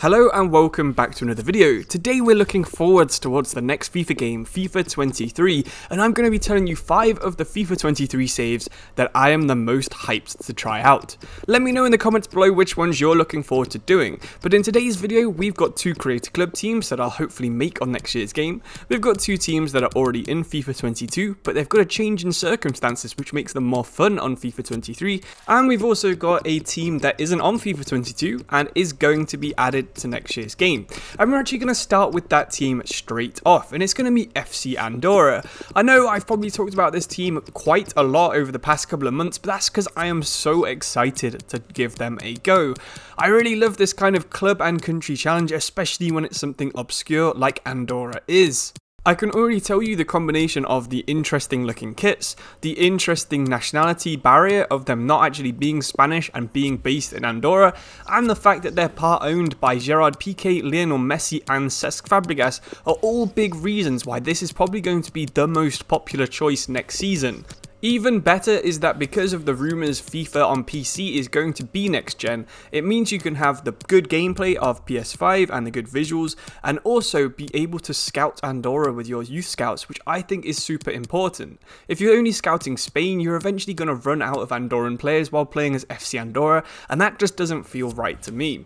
Hello and welcome back to another video. Today we're looking forwards towards the next FIFA game, FIFA 23, and I'm going to be telling you 5 of the FIFA 23 saves that I am the most hyped to try out. Let me know in the comments below which ones you're looking forward to doing, but in today's video we've got 2 Creator Club teams that I'll hopefully make on next year's game. We've got 2 teams that are already in FIFA 22, but they've got a change in circumstances which makes them more fun on FIFA 23, and we've also got a team that isn't on FIFA 22 and is going to be added to next year's game. And we're actually going to start with that team straight off, and it's going to be FC Andorra. I know I've probably talked about this team quite a lot over the past couple of months, but that's because I am so excited to give them a go. I really love this kind of club and country challenge, especially when it's something obscure like Andorra is. I can already tell you the combination of the interesting looking kits, the interesting nationality barrier of them not actually being Spanish and being based in Andorra, and the fact that they're part owned by Gerard, Pique, Lionel Messi and Cesc Fabregas are all big reasons why this is probably going to be the most popular choice next season. Even better is that because of the rumours FIFA on PC is going to be next gen, it means you can have the good gameplay of PS5 and the good visuals, and also be able to scout Andorra with your youth scouts, which I think is super important. If you're only scouting Spain, you're eventually going to run out of Andorran players while playing as FC Andorra, and that just doesn't feel right to me.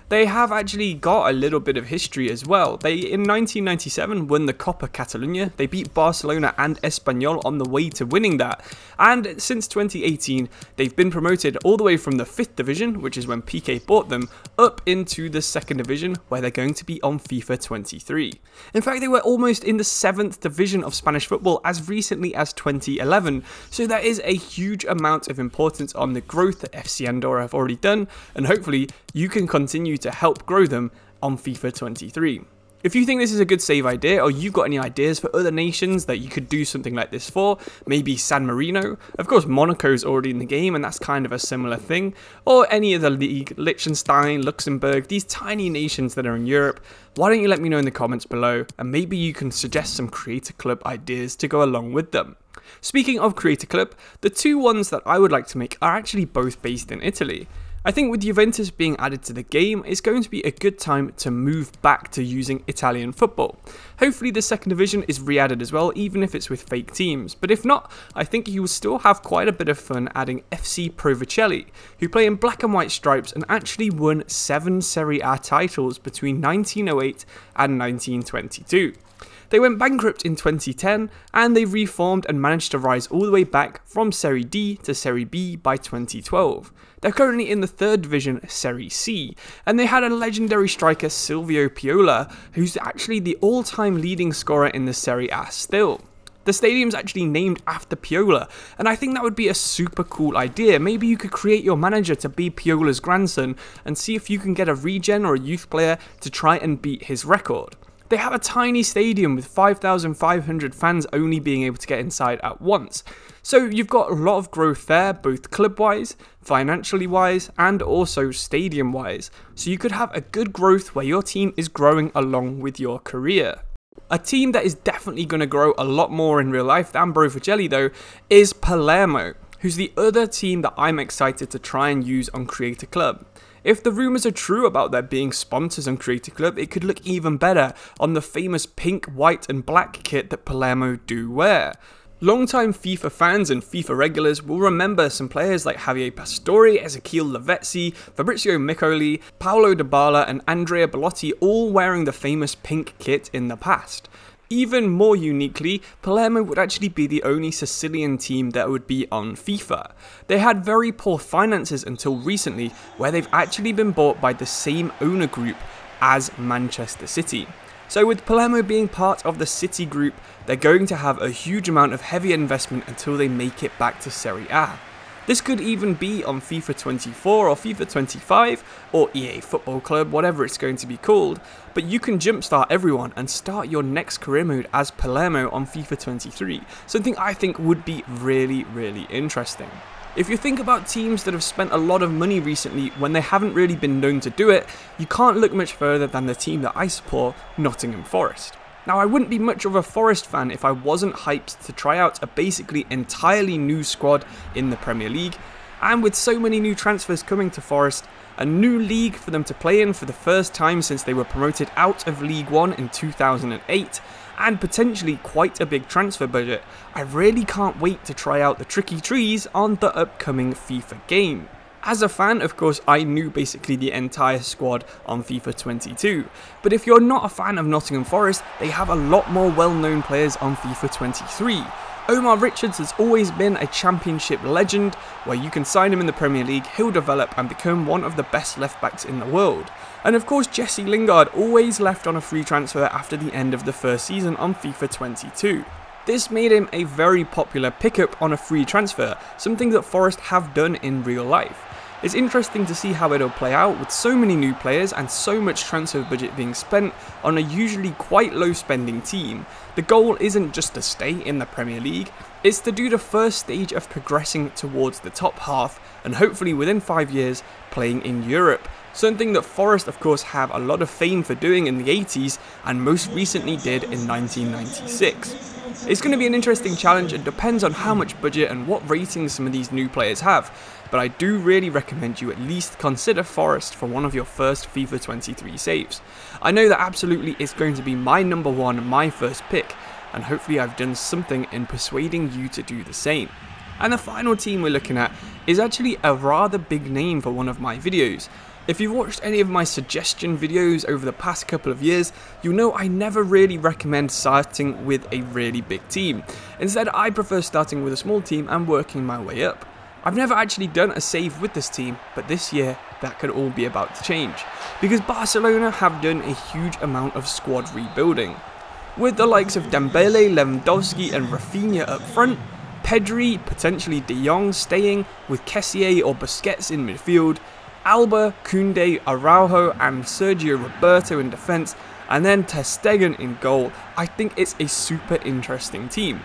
They have actually got a little bit of history as well. They, in 1997, won the Copa Catalunya. They beat Barcalona and Espanyol on the way to winning that. And since 2018, they've been promoted all the way from the 5th division, which is when Pique bought them, up into the 2nd division, where they're going to be on FIFA 23. In fact, they were almost in the 7th division of Spanish football as recently as 2011. So there is a huge amount of importance on the growth that FC Andorra have already done, and hopefully you can continue to help grow them on FIFA 23. If you think this is a good save idea, or you've got any ideas for other nations that you could do something like this for, maybe San Marino, of course Monaco's already in the game and that's kind of a similar thing, or any other league, Liechtenstein, Luxembourg, these tiny nations that are in Europe, why don't you let me know in the comments below, and maybe you can suggest some Creator Club ideas to go along with them. Speaking of Creator Club, the 2 ones that I would like to make are actually both based in Italy. I think with Juventus being added to the game, it's going to be a good time to move back to using Italian football. Hopefully the 2nd division is re-added as well, even if it's with fake teams, but if not, I think you will still have quite a bit of fun adding FC Provercelli, who play in black and white stripes and actually won 7 Serie A titles between 1908 and 1922. They went bankrupt in 2010 and they reformed and managed to rise all the way back from Serie D to Serie B by 2012. They're currently in the 3rd division, Serie C, and they had a legendary striker, Silvio Piola, who's actually the all-time leading scorer in the Serie A still. The stadium's actually named after Piola, and I think that would be a super cool idea. Maybe you could create your manager to be Piola's grandson and see if you can get a regen or a youth player to try and beat his record. They have a tiny stadium with 5,500 fans only being able to get inside at once. So you've got a lot of growth there, both club-wise, financially-wise, and also stadium-wise. So you could have a good growth where your team is growing along with your career. A team that is definitely going to grow a lot more in real life than Provercelli though is Palermo, who's the other team that I'm excited to try and use on Creator Club. If the rumours are true about there being sponsors on Creator Club, it could look even better on the famous pink, white and black kit that Palermo do wear. Longtime FIFA fans and FIFA regulars will remember some players like Javier Pastore, Ezequiel Lavezzi, Fabrizio Miccoli, Paolo Dybala and Andrea Belotti all wearing the famous pink kit in the past. Even more uniquely, Palermo would actually be the only Sicilian team that would be on FIFA. They had very poor finances until recently, where they've actually been bought by the same owner group as Manchester City. So with Palermo being part of the City group, they're going to have a huge amount of heavy investment until they make it back to Serie A. This could even be on FIFA 24 or FIFA 25 or EA Football Club, whatever it's going to be called, but you can jumpstart everyone and start your next career mode as Palermo on FIFA 23, something I think would be really interesting. If you think about teams that have spent a lot of money recently when they haven't really been known to do it, you can't look much further than the team that I support, Nottingham Forest. Now, I wouldn't be much of a Forest fan if I wasn't hyped to try out a basically entirely new squad in the Premier League, and with so many new transfers coming to Forest, a new league for them to play in for the first time since they were promoted out of League 1 in 2008, and potentially quite a big transfer budget. I really can't wait to try out the tricky trees on the upcoming FIFA game. As a fan, of course, I knew basically the entire squad on FIFA 22, but if you're not a fan of Nottingham Forest, they have a lot more well-known players on FIFA 23. Omar Richards has always been a championship legend, where you can sign him in the Premier League, he'll develop and become one of the best left-backs in the world. And of course Jesse Lingard always left on a free transfer after the end of the first season on FIFA 22. This made him a very popular pickup on a free transfer, something that Forest have done in real life. It's interesting to see how it'll play out with so many new players and so much transfer budget being spent on a usually quite low spending team. The goal isn't just to stay in the Premier League, it's to do the first stage of progressing towards the top half and hopefully within 5 years playing in Europe. Something that Forest of course have a lot of fame for doing in the 80s and most recently did in 1996. It's going to be an interesting challenge and depends on how much budget and what ratings some of these new players have, but I do really recommend you at least consider Forest for one of your first FIFA 23 saves. I know that absolutely it's going to be my number one, my first pick, and hopefully I've done something in persuading you to do the same. And the final team we're looking at is actually a rather big name for one of my videos. If you've watched any of my suggestion videos over the past couple of years, you'll know I never really recommend starting with a really big team. Instead, I prefer starting with a small team and working my way up. I've never actually done a save with this team, but this year that could all be about to change, because Barcelona have done a huge amount of squad rebuilding. With the likes of Dembele, Lewandowski and Rafinha up front, Pedri, potentially De Jong staying, with Cesc or Busquets in midfield, Alba, Koundé, Araujo and Sergio Roberto in defence, and then Ter Stegen in goal, I think it's a super interesting team.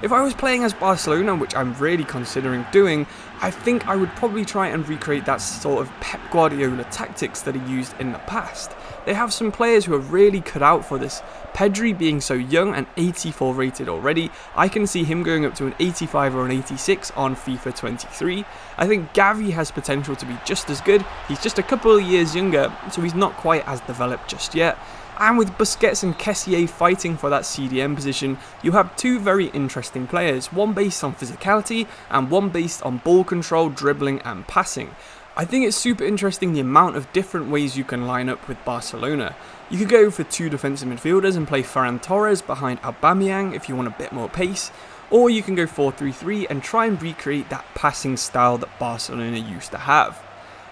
If I was playing as Barcelona, which I'm really considering doing, I think I would probably try and recreate that sort of Pep Guardiola tactics that he used in the past. They have some players who are really cut out for this. Pedri being so young and 84 rated already, I can see him going up to an 85 or an 86 on FIFA 23. I think Gavi has potential to be just as good. He's just a couple of years younger, so he's not quite as developed just yet. And with Busquets and Cesc fighting for that CDM position, you have two very interesting players, one based on physicality and one based on ball control, dribbling and passing. I think it's super interesting the amount of different ways you can line up with Barcelona. You could go for two defensive midfielders and play Ferran Torres behind Aubameyang if you want a bit more pace, or you can go 4-3-3 and try and recreate that passing style that Barcelona used to have.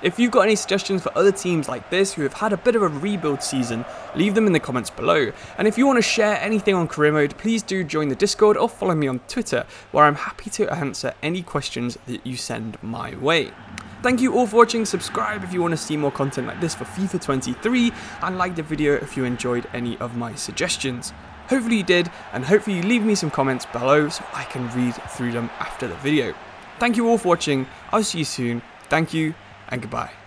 If you've got any suggestions for other teams like this who have had a bit of a rebuild season, leave them in the comments below. And if you want to share anything on career mode, please do join the Discord or follow me on Twitter, where I'm happy to answer any questions that you send my way. Thank you all for watching, subscribe if you want to see more content like this for FIFA 23, and like the video if you enjoyed any of my suggestions. Hopefully you did, and hopefully you leave me some comments below so I can read through them after the video. Thank you all for watching, I'll see you soon, thank you, and goodbye.